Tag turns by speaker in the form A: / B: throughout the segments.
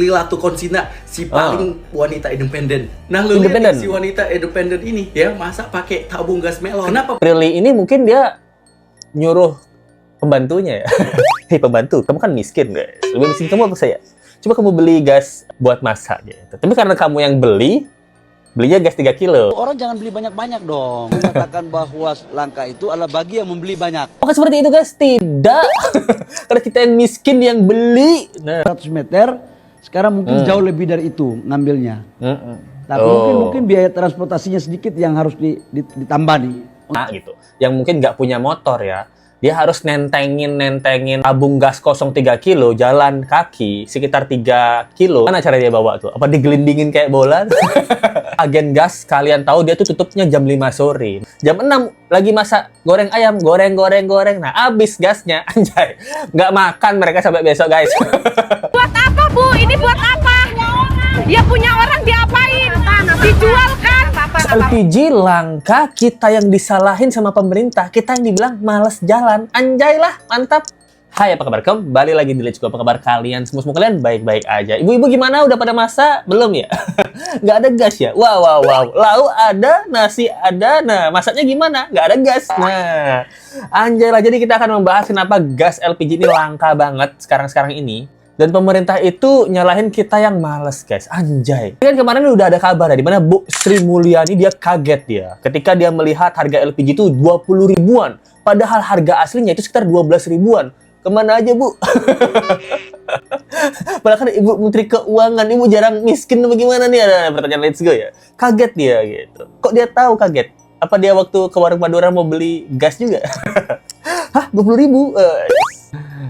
A: Lila Tukonsina, si paling wanita independen. Nah, lu
B: Independen.
A: lihat si wanita independen ini ya, masa pakai tabung gas melon. Kenapa?
B: Prilly ini mungkin dia nyuruh pembantunya ya. Hei pembantu, kamu kan miskin guys. Lebih miskin kamu apa saya? Coba kamu beli gas buat masak gitu. Tapi karena kamu yang belinya gas 3 kilo.
C: Orang jangan beli banyak-banyak dong. Mengatakan bahwa langka itu adalah bagi yang membeli banyak.
B: Apakah seperti itu guys? Tidak. Karena kita yang miskin yang beli. Nah.
C: 100 meter, sekarang mungkin jauh lebih dari itu ngambilnya. Tapi mungkin biaya transportasinya sedikit yang harus ditambah nih.
B: Nah, gitu. Yang mungkin nggak punya motor ya. Dia harus nentengin tabung gas kosong 3 kilo, jalan kaki sekitar 3 kilo. Mana cara dia bawa tuh? Apa digelindingin kayak bola? Agen gas, kalian tahu dia tuh tutupnya jam 5 sore. Jam 6 lagi masak goreng ayam, goreng. Nah, habis gasnya, anjay. Nggak makan mereka sampai besok, guys.
D: Buat apa, Bu? Ini buat apa? Ya punya orang diapain? Dijual kan?
B: LPG langka, kita yang disalahin sama pemerintah, kita yang dibilang males jalan. Anjay lah, mantap. Hai, apa kabar? Kembali lagi di Let's Go. Apa kabar kalian? Semua kalian baik-baik aja. Ibu-ibu gimana? Udah pada masak? Belum ya? Nggak ada gas ya? Wow. Lauk ada, nasi ada. Nah, masaknya gimana? Nggak ada gas. Nah, anjay lah. Jadi kita akan membahas kenapa gas LPG ini langka banget sekarang-sekarang ini. Dan pemerintah itu nyalahin kita yang males, guys. Anjay. Kan kemarin udah ada kabar ya, di mana Bu Sri Mulyani dia kaget ya. Ketika dia melihat harga LPG itu 20 ribuan. Padahal harga aslinya itu sekitar 12 ribuan. Kemana aja, Bu? Padahal kan Ibu Menteri Keuangan, Ibu jarang miskin bagaimana nih? Ada pertanyaan Let's Go ya. Kaget dia gitu. Kok dia tahu kaget? Apa dia waktu ke warung Madura mau beli gas juga? Hah, 20 ribu?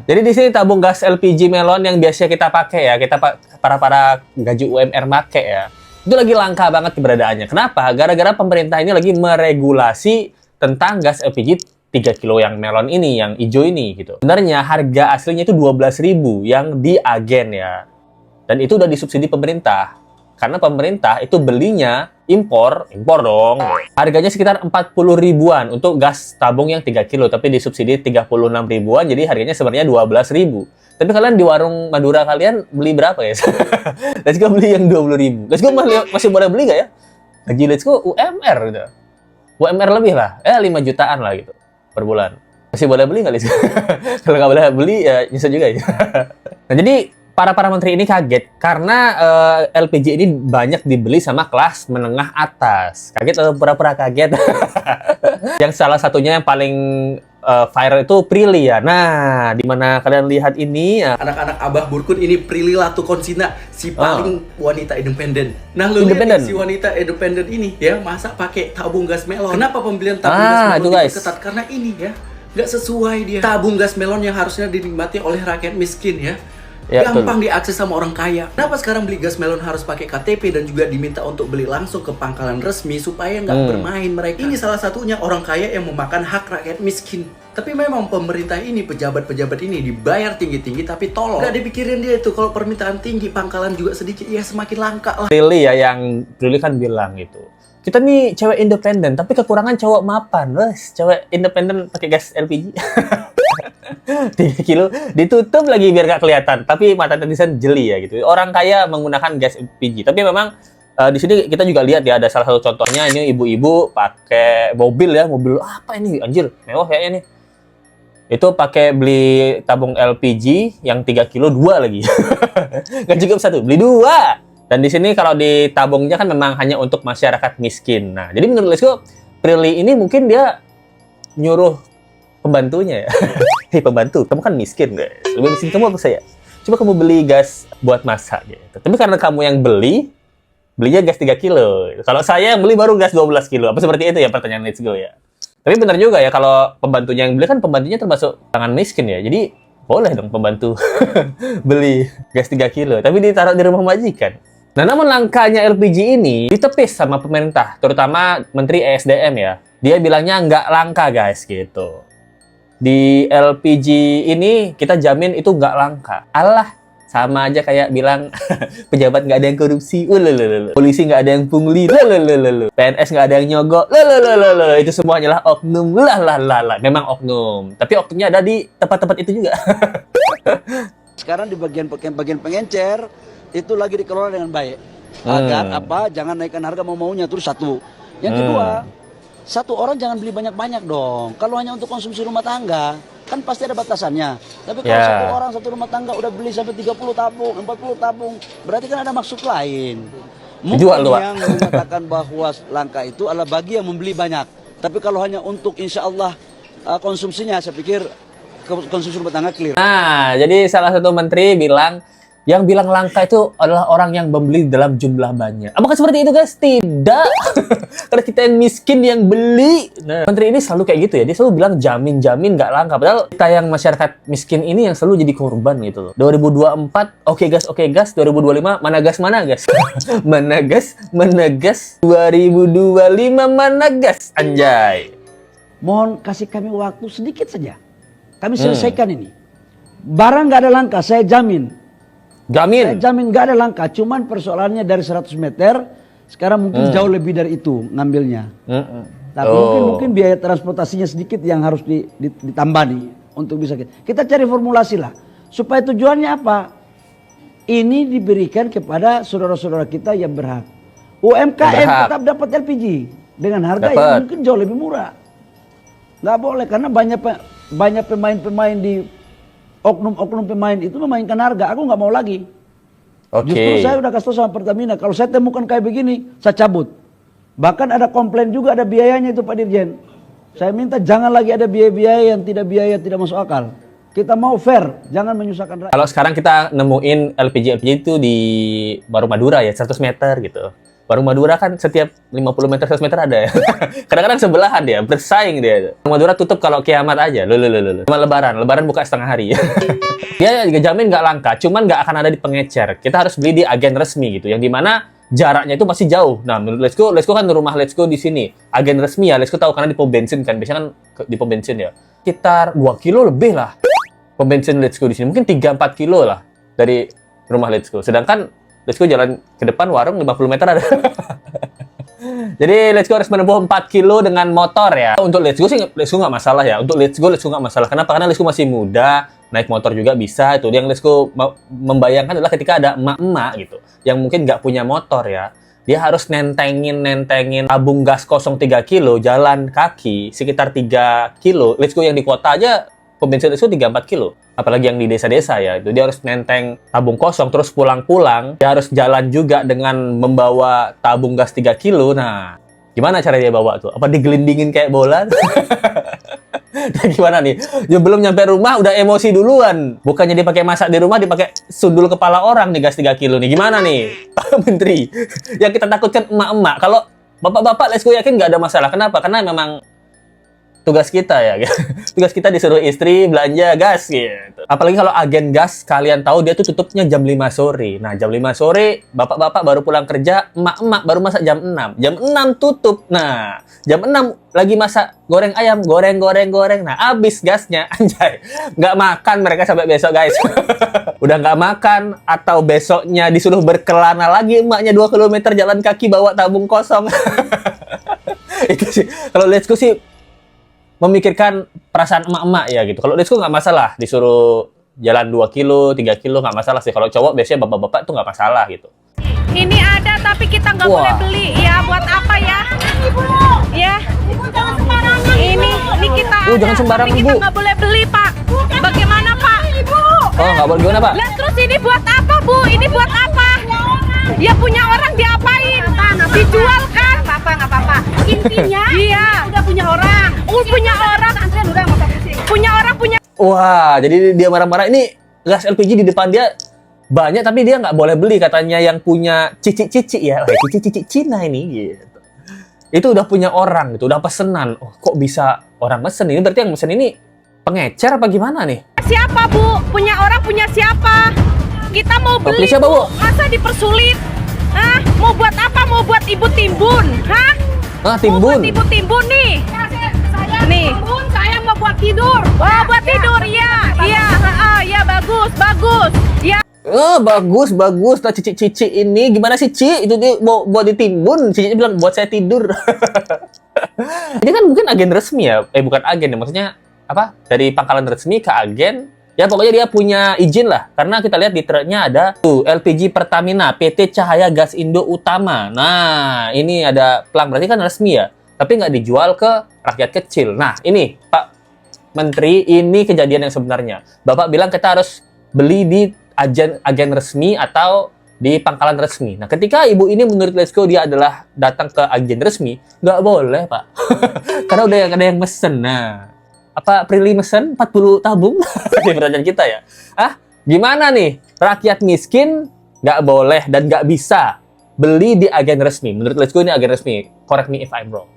B: Jadi di sini tabung gas LPG melon yang biasa kita pakai ya, kita para gaji UMR make ya. Itu lagi langka banget keberadaannya. Kenapa? Gara-gara pemerintah ini lagi meregulasi tentang gas LPG 3 kilo yang melon ini, yang hijau ini gitu. Sebenarnya harga aslinya itu 12.000 yang di agen ya. Dan itu udah disubsidi pemerintah. Karena pemerintah itu belinya impor dong. Harganya sekitar 40 ribuan untuk gas tabung yang 3 kilo, tapi disubsidi 36 ribuan, jadi harganya sebenarnya 12 ribu. Tapi kalian di warung Madura kalian beli berapa ya? Let's Go beli yang 20 ribu. Let's Go masih boleh beli nggak ya? Gaji Let's Go UMR gitu. UMR lebih lah, 5 jutaan lah gitu per bulan. Masih boleh beli nggak Let's Go? Kalau nggak boleh beli ya nyesel juga ya. Nah jadi para menteri ini kaget karena LPG ini banyak dibeli sama kelas menengah atas. Kaget atau pura-pura kaget? Yang salah satunya yang paling viral itu Prilly ya. Nah, di mana kalian lihat ini
A: Anak-anak Abah Burkun ini Prilly Latukonsina, si paling wanita independen. Nah, lu
B: Independen.
A: lihat si wanita independen ini ya, masa pakai tabung gas melon. Kenapa pembelian tabung gas melon
B: itu guys.
A: ketat? Karena ini ya, nggak sesuai dia. Tabung gas melon yang harusnya dinikmati oleh rakyat miskin ya.
B: Ya,
A: Gampang diakses sama orang kaya. Kenapa sekarang beli gas melon harus pakai KTP dan juga diminta untuk beli langsung ke pangkalan resmi supaya nggak bermain mereka? Ini salah satunya orang kaya yang memakan hak rakyat miskin. Tapi memang pemerintah ini, pejabat-pejabat ini dibayar tinggi-tinggi tapi tolong. Nggak dipikirin dia itu, kalau permintaan tinggi, pangkalan juga sedikit, ya semakin langka lah.
B: Prilly ya, yang Prilly kan bilang gitu. Kita nih cewek independen, tapi kekurangan cowok mapan. Wes, cewek independen pakai gas LPG. 3 kilo ditutup lagi biar gak kelihatan, tapi mata netizen jeli ya gitu. Orang kaya menggunakan gas LPG, tapi memang di sini kita juga lihat ya, ada salah satu contohnya ini ibu-ibu pakai mobil ya, mobil apa ini anjir, mewah kayaknya nih. Itu pakai beli tabung LPG yang 3 kilo 2 lagi. Gak cukup satu, beli 2. Dan di sini kalau di tabungnya kan memang hanya untuk masyarakat miskin. Nah, jadi menurut Let's Go, Prilly ini mungkin dia nyuruh pembantunya ya. Hei pembantu, kamu kan miskin guys. Lebih miskin kamu apa saya? Coba kamu beli gas buat masak gitu. Tapi karena kamu yang belinya gas 3 kilo. Kalau saya yang beli baru gas 12 kilo. Apa seperti itu ya pertanyaan Let's Go ya. Tapi benar juga ya, kalau pembantunya yang beli kan pembantunya termasuk tangan miskin ya. Jadi boleh dong pembantu beli gas 3 kilo. Tapi ditaruh di rumah majikan. Nah, namun langkanya LPG ini ditepis sama pemerintah, terutama Menteri ESDM ya. Dia bilangnya nggak langka guys gitu. Di LPG ini kita jamin itu nggak langka. Alah, sama aja kayak bilang pejabat nggak ada yang korupsi, polisi nggak ada yang pungli, PNS nggak ada yang nyogok, itu semua hanyalah oknum, memang oknum. Tapi oknumnya ada di tempat-tempat itu juga.
C: Sekarang di bagian pengencer, itu lagi dikelola dengan baik agar jangan naikkan harga mau-maunya, terus satu. Yang kedua, satu orang jangan beli banyak-banyak dong. Kalau hanya untuk konsumsi rumah tangga kan pasti ada batasannya. Tapi kalau satu orang satu rumah tangga udah beli sampai 30 tabung, 40 tabung, berarti kan ada maksud lain. Mungkin yang mengatakan bahwa langka itu adalah bagi yang membeli banyak. Tapi kalau hanya untuk insya Allah konsumsinya, saya pikir konsumsi rumah tangga clear.
B: Nah, jadi salah satu menteri bilang, yang bilang langka itu adalah orang yang membeli dalam jumlah banyak. Apakah seperti itu, guys? Tidak. Karena kita yang miskin yang beli. Nah, menteri ini selalu kayak gitu ya. Dia selalu bilang jamin-jamin nggak langka. Padahal kita yang masyarakat miskin ini yang selalu jadi korban gitu loh. 2024, oke gas. 2025, mana gas? Mana gas? 2025, mana gas? Anjay.
C: Mohon kasih kami waktu sedikit saja. Kami selesaikan ini. Barang nggak ada langka, saya jamin. Saya jamin nggak ada langka. Cuman persoalannya dari 100 meter, sekarang mungkin jauh lebih dari itu ngambilnya. Tapi mungkin biaya transportasinya sedikit yang harus ditambah nih untuk bisa kita cari formulasi lah. Supaya tujuannya apa? Ini diberikan kepada saudara-saudara kita yang berhak. UMKM tetap dapat LPG dengan harga yang mungkin jauh lebih murah. Nggak boleh karena banyak pemain-pemain di oknum-oknum pemain itu memainkan harga. Aku nggak mau lagi. Justru saya udah kasih tahu sama Pertamina, kalau saya temukan kayak begini, saya cabut. Bahkan ada komplain juga, ada biayanya itu Pak Dirjen. Saya minta jangan lagi ada biaya-biaya yang tidak masuk akal. Kita mau fair, jangan menyusahkan rakyat.
B: Kalau sekarang kita nemuin LPG itu di Baru Madura ya, 100 meter gitu. Baru Madura kan setiap 50 meter, 100 meter ada ya. Kadang-kadang sebelahan dia, bersaing dia. Baru Madura tutup kalau kiamat aja. Cuma lebaran buka setengah hari. Dia juga jamin nggak langka, cuman nggak akan ada di pengecer. Kita harus beli di agen resmi gitu, yang dimana jaraknya itu masih jauh. Nah, menurut Let's Go kan rumah Let's Go di sini. Agen resmi ya, Let's Go tahu karena di pom bensin kan. Biasanya kan di pom bensin ya. Sekitar 2 kilo lebih lah pom bensin Let's Go di sini. Mungkin 3-4 kilo lah dari rumah Let's Go. Sedangkan Let's Go jalan ke depan warung 50 meter ada. Jadi Let's Go harus menempuh 4 kilo dengan motor ya. Untuk Let's Go sih Let's Go nggak masalah ya. Untuk Let's Go nggak masalah. Kenapa? Karena Let's Go masih muda, naik motor juga bisa. Itu yang Let's Go membayangkan adalah ketika ada emak-emak gitu yang mungkin nggak punya motor ya. Dia harus nentengin tabung gas kosong 3 kilo, jalan kaki sekitar 3 kilo. Let's Go yang di kota aja pom bensin itu 3-4 kilo. Apalagi yang di desa-desa ya, itu dia harus nenteng tabung kosong, terus pulang-pulang, dia harus jalan juga dengan membawa tabung gas 3 kilo. Nah, gimana cara dia bawa tuh? Apa digelindingin kayak bola? Nah, gimana nih? Dia belum nyampe rumah, udah emosi duluan. Bukannya dia pakai masak di rumah, dia pakai sundul kepala orang nih gas 3 kilo nih. Gimana nih, Pak Menteri? Yang kita takutkan emak-emak. Kalau bapak-bapak, Let's Go yakin nggak ada masalah. Kenapa? Karena memang tugas kita ya, tugas kita disuruh istri belanja gas gitu. Apalagi kalau agen gas, kalian tahu dia tuh tutupnya jam 5 sore. Nah, jam 5 sore, bapak-bapak baru pulang kerja, emak-emak baru masak jam 6. Jam 6 tutup. Nah, jam 6 lagi masak goreng ayam, goreng. Nah, habis gasnya, anjay. Nggak makan mereka sampai besok, guys. Udah nggak makan, atau besoknya disuruh berkelana lagi emaknya 2 km jalan kaki bawa tabung kosong. Itu sih, kalau Let's Go sih memikirkan perasaan emak-emak ya gitu. Kalau Let's Go nggak masalah, disuruh jalan 2 kilo, 3 kilo nggak masalah sih. Kalau cowok biasanya bapak-bapak tuh nggak masalah gitu.
D: Ini ada tapi kita nggak boleh beli. Ya buat apa ya? Ibu. Ya. Ibu jangan sembarangan. Ini kita ada,
B: jangan sembarangan,
D: tapi kita
B: Bu.
D: nggak boleh beli, Pak. Bagaimana, Pak? Ibu.
B: Oh, nggak boleh gimana, Pak?
D: Lah terus ini buat apa, Bu? Ini buat apa? Ya punya orang diapain? Dijual kan? Nggak apa-apa. Intinya iya. Udah punya orang. Punya orang. Antrian udah nggak usah pusing. Punya orang punya.
B: Wah, jadi dia marah-marah. Ini gas LPG di depan dia banyak, tapi dia nggak boleh beli katanya yang punya cici-cici ya. Cici-cici Cina ini gitu. Itu udah punya orang gitu, udah pesenan. Oh, kok bisa orang mesen? Ini berarti yang mesen ini pengecer apa gimana nih?
D: Siapa, Bu? Punya orang punya siapa? Kita mau beli.
B: Siapa, Bu?
D: Masa dipersulit? Hah? Mau buat apa? Mau buat ibu timbun? Hah?
B: Timbun.
D: Mau buat ibu timbun nih. Saya nih. Timbun, saya mau buat tidur. Oh, buat tidur ya. Iya, ya bagus. Ya.
B: Oh, bagus. Nah, cici ini gimana sih, Ci? Itu dia mau buat ditimbun. Cici bilang buat saya tidur. Ini kan mungkin agen resmi ya. Bukan agen ya, maksudnya apa? Dari pangkalan resmi ke agen Ya pokoknya dia punya izin lah, karena kita lihat di truknya ada tuh LPG Pertamina PT Cahaya Gas Indo Utama. Nah ini ada pelang, berarti kan resmi ya, tapi nggak dijual ke rakyat kecil. Nah ini Pak Menteri, ini kejadian yang sebenarnya. Bapak bilang kita harus beli di agen resmi atau di pangkalan resmi. Nah ketika ibu ini menurut Let's Go dia adalah datang ke agen resmi, nggak boleh Pak, karena udah ada yang mesen. Nah apa Prilly mesen 40 tabung di pertanyaan kita ya. Gimana nih rakyat miskin nggak boleh dan nggak bisa beli di agen resmi? Menurut Let's Go ini agen resmi, correct me if I'm wrong.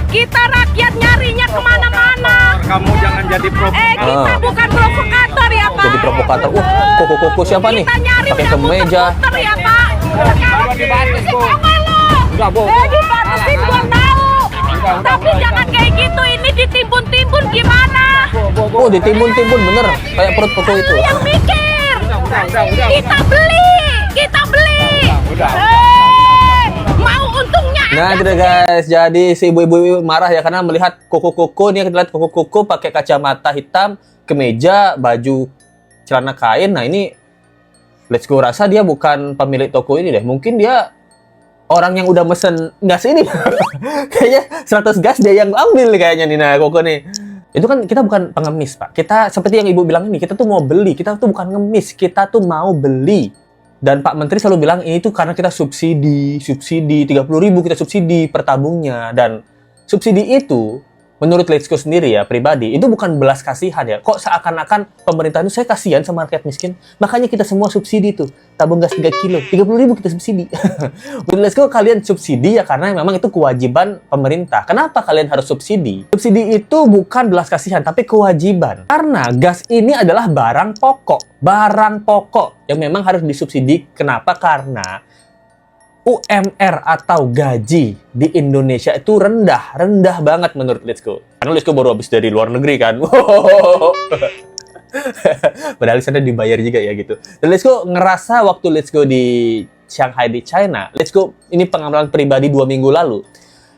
D: Kita rakyat nyarinya kemana-mana.
E: Kamu jangan jadi provokator.
D: Kita bukan provokator ya Pak.
B: Jadi provokator. Koko siapa nih?
D: Kita nyari
B: Pakai
D: udah
B: kemeja.
D: muter-muter ya Pak.
E: Kalau dibatas kok. Udah, Bu.
D: Dibatasin gua tahu. Tapi jangan kayak gitu, ini ditimbun-timbun gimana?
B: Oh ditimbun-timbun bener, kayak perut koko itu.
D: Lu yang mikir.
E: Udah.
D: Kita beli.
E: Udah.
D: Mau untungnya
B: Nah
D: aja.
B: gitu guys, jadi si ibu-ibu marah ya karena melihat koko nih, kita lihat koko pakai kacamata hitam, kemeja, baju celana kain. Nah ini Let's Go rasa dia bukan pemilik toko ini deh, mungkin dia orang yang udah mesen gas ini. Kayaknya 100 gas dia yang ambil kayaknya nih. Nah koko nih, itu kan kita bukan pengemis Pak, kita seperti yang ibu bilang ini, kita tuh mau beli, kita tuh bukan ngemis, kita tuh mau beli. Dan Pak Menteri selalu bilang ini tuh karena kita subsidi 30.000 kita subsidi per tabungnya. Dan subsidi itu menurut Let's Go sendiri ya pribadi itu bukan belas kasihan ya. Kok seakan-akan pemerintah itu saya kasihan sama rakyat miskin, makanya kita semua subsidi tuh tabung gas 3 kilo 30.000 kita subsidi. Menurut Let's Go kalian subsidi ya karena memang itu kewajiban pemerintah. Kenapa kalian harus subsidi? Subsidi itu bukan belas kasihan tapi kewajiban, karena gas ini adalah barang pokok yang memang harus disubsidi. Kenapa? Karena UMR atau gaji di Indonesia itu rendah banget menurut Let's Go. Karena Let's Go baru habis dari luar negeri kan. Padahal sana dibayar juga ya gitu. Dan Let's Go ngerasa waktu Let's Go di Shanghai di China, Let's Go ini pengalaman pribadi 2 minggu lalu.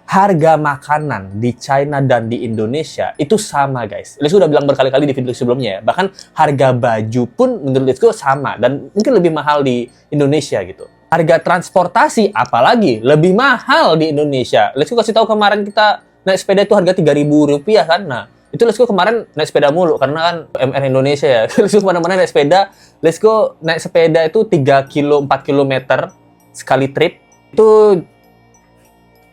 B: Harga makanan di China dan di Indonesia itu sama guys. Let's Go udah bilang berkali-kali di video sebelumnya ya. Bahkan harga baju pun menurut Let's Go sama dan mungkin lebih mahal di Indonesia gitu. Harga transportasi apalagi lebih mahal di Indonesia. Let's Go kasih tahu kemarin kita naik sepeda itu harga Rp3.000 kan. Nah, itu Let's Go kemarin naik sepeda mulu karena kan UMR Indonesia ya. Let's Go kemana-mana naik sepeda. Let's Go naik sepeda itu 3 kilo 4 kilometer sekali trip. Itu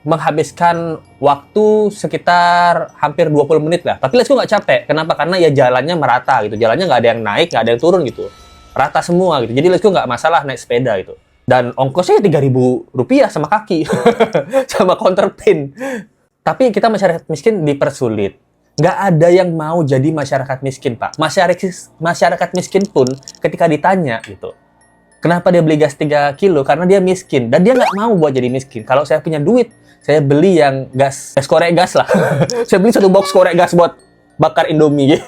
B: menghabiskan waktu sekitar hampir 20 menit lah. Tapi Let's Go nggak capek. Kenapa? Karena ya jalannya merata gitu. Jalannya nggak ada yang naik, nggak ada yang turun gitu. Rata semua gitu. Jadi Let's Go nggak masalah naik sepeda gitu. Dan ongkosnya Rp3.000 sama kaki. Sama counterpin. Tapi kita masyarakat miskin dipersulit. Nggak ada yang mau jadi masyarakat miskin, Pak. Masyarakat miskin pun ketika ditanya gitu, kenapa dia beli gas 3 kilo? Karena dia miskin. Dan dia nggak mau buat jadi miskin. Kalau saya punya duit, saya beli yang gas korek gas lah. Saya beli 1 box korek gas buat bakar Indomie.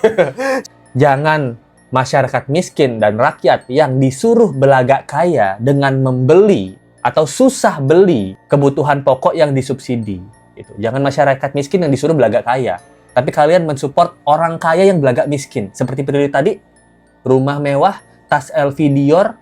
B: Jangan masyarakat miskin dan rakyat yang disuruh belagak kaya dengan membeli atau susah beli kebutuhan pokok yang disubsidi. Gitu. Jangan masyarakat miskin yang disuruh belagak kaya. Tapi kalian mensupport orang kaya yang belagak miskin. Seperti video tadi, rumah mewah, tas LV Dior,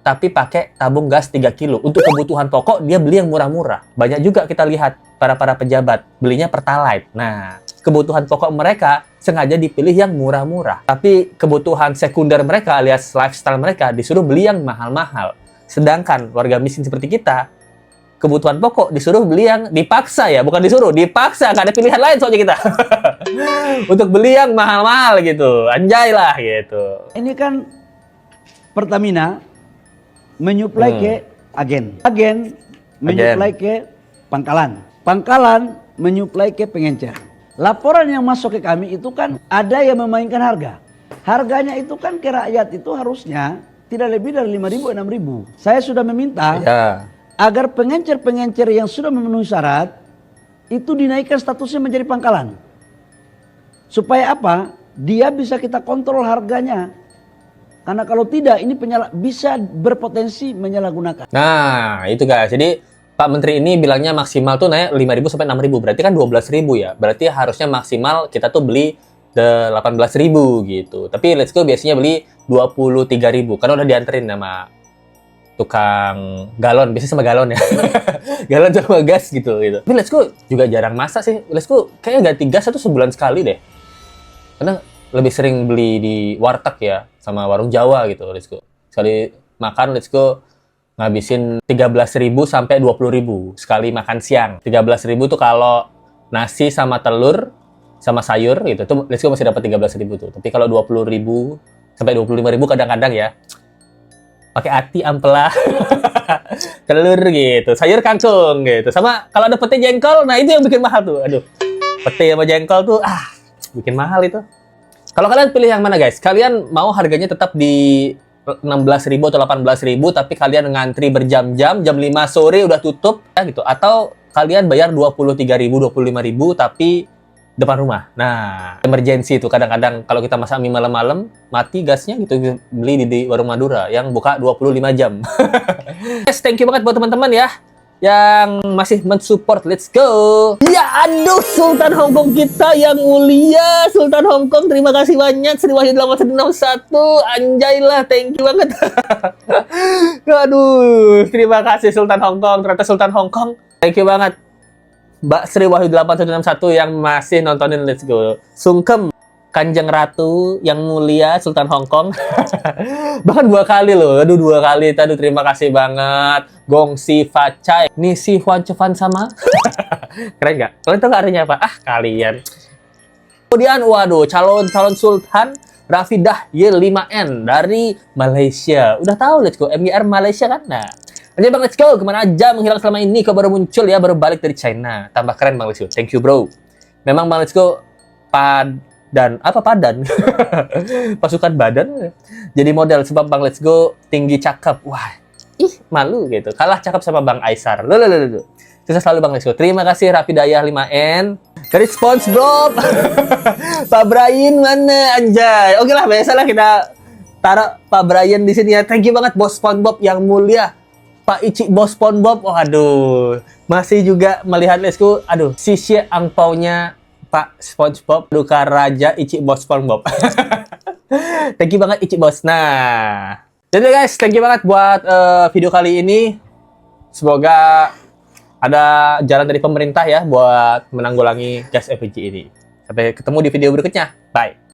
B: tapi pakai tabung gas 3 kilo. Untuk kebutuhan pokok, dia beli yang murah-murah. Banyak juga kita lihat para pejabat, belinya Pertalite. Nah, kebutuhan pokok mereka sengaja dipilih yang murah-murah. Tapi kebutuhan sekunder mereka alias lifestyle mereka disuruh beli yang mahal-mahal. Sedangkan warga miskin seperti kita, kebutuhan pokok disuruh beli yang dipaksa ya, bukan disuruh, dipaksa. Nggak ada pilihan lain soalnya kita. Untuk beli yang mahal-mahal gitu. Anjay lah gitu.
C: Ini kan Pertamina menyuplai ke agen. Agen menyuplai ke pangkalan. Pangkalan menyuplai ke pengencer. Laporan yang masuk ke kami itu kan ada yang memainkan harga. Harganya itu kan ke rakyat itu harusnya tidak lebih dari 5.000, 6.000. Saya sudah meminta agar pengencer-pengencer yang sudah memenuhi syarat itu dinaikkan statusnya menjadi pangkalan. Supaya apa? Dia bisa kita kontrol harganya. Karena kalau tidak ini bisa berpotensi menyalahgunakan.
B: Nah, itu guys. Jadi Pak Menteri ini bilangnya maksimal tuh naik 5.000 sampai 6.000. Berarti kan 12.000 ya. Berarti harusnya maksimal kita tuh beli 18.000 gitu. Tapi Let's Go biasanya beli 23.000 karena udah dianterin sama tukang galon, biasanya sama galon ya. Galon sama gas gitu. Tapi Let's Go juga jarang masak sih. Let's Go kayaknya ganti gas itu sebulan sekali deh. Karena lebih sering beli di warteg ya, sama warung Jawa gitu Let's Go. Sekali makan Let's Go ngabisin 13.000 sampai 20.000 sekali makan siang. 13.000 tuh kalau nasi sama telur sama sayur gitu. Tuh Let's Go masih dapat 13.000 tuh. Tapi kalau 20.000 sampai 25.000 kadang-kadang ya pakai ati ampela. Telur gitu, sayur kangkung gitu. Sama kalau ada pete jengkol, nah itu yang bikin mahal tuh. Aduh. Pete sama jengkol tuh bikin mahal itu. Kalau kalian pilih yang mana guys? Kalian mau harganya tetap di 16.000 atau 18.000 tapi kalian ngantri berjam-jam, jam 5 sore udah tutup ya gitu, atau kalian bayar 23.000, 25.000 tapi depan rumah. Nah, emergency itu kadang-kadang kalau kita masak mie malam-malam mati gasnya gitu, beli di warung Madura yang buka 25 jam. Guys, thank you banget buat teman-teman ya yang masih mensupport Let's Go. Ya aduh, Sultan Hongkong kita yang mulia, Sultan Hongkong, terima kasih banyak. Sri Wahyu 8161, anjay lah, thank you banget. Aduh, terima kasih Sultan Hongkong. Ternyata Sultan Hongkong, thank you banget Mbak Sri Wahyu 8161 yang masih nontonin Let's Go. Sungkem Kanjeng Ratu yang mulia Sultan Hongkong. Bahkan 2 kali loh. Aduh, 2 kali. Aduh, terima kasih banget. Gongsi Facai. Nisi Huan Cevan sama. Keren nggak? Kalian tahu nggak artinya apa? Kalian. Kemudian, waduh, calon Sultan Rafidah Y5N dari Malaysia. Udah tahu Let's Go. MGR Malaysia kan? Nah. Lanjut Bang Let's Go. Kemana aja menghilang selama ini? Kau baru muncul ya, baru balik dari China. Tambah keren Bang Let's Go. Thank you bro. Memang Bang Let's Go padan. Pasukan badan. Jadi model sebab Bang Let's Go tinggi cakep. Wah, malu gitu. Kalah cakep sama Bang Aisar. Loh. Sukses selalu Bang Let's Go. Terima kasih Rafidayah 5N. Dari SpongeBob. Pak Brian mana anjay. Oke lah, biasalah kita taruh Pak Brian di sini ya. Thank you banget Bos SpongeBob yang mulia. Pak Ici Bos SpongeBob. Waduh. Masih juga melihat Let's Go. Aduh, sisi angpaunya Pak SpongeBob, duka raja Ici Bos SpongeBob. Thank you banget Ici Bos. Nah, jadi guys, thank you banget buat video kali ini. Semoga ada jalan dari pemerintah ya buat menanggulangi gas LPG ini. Sampai ketemu di video berikutnya. Bye.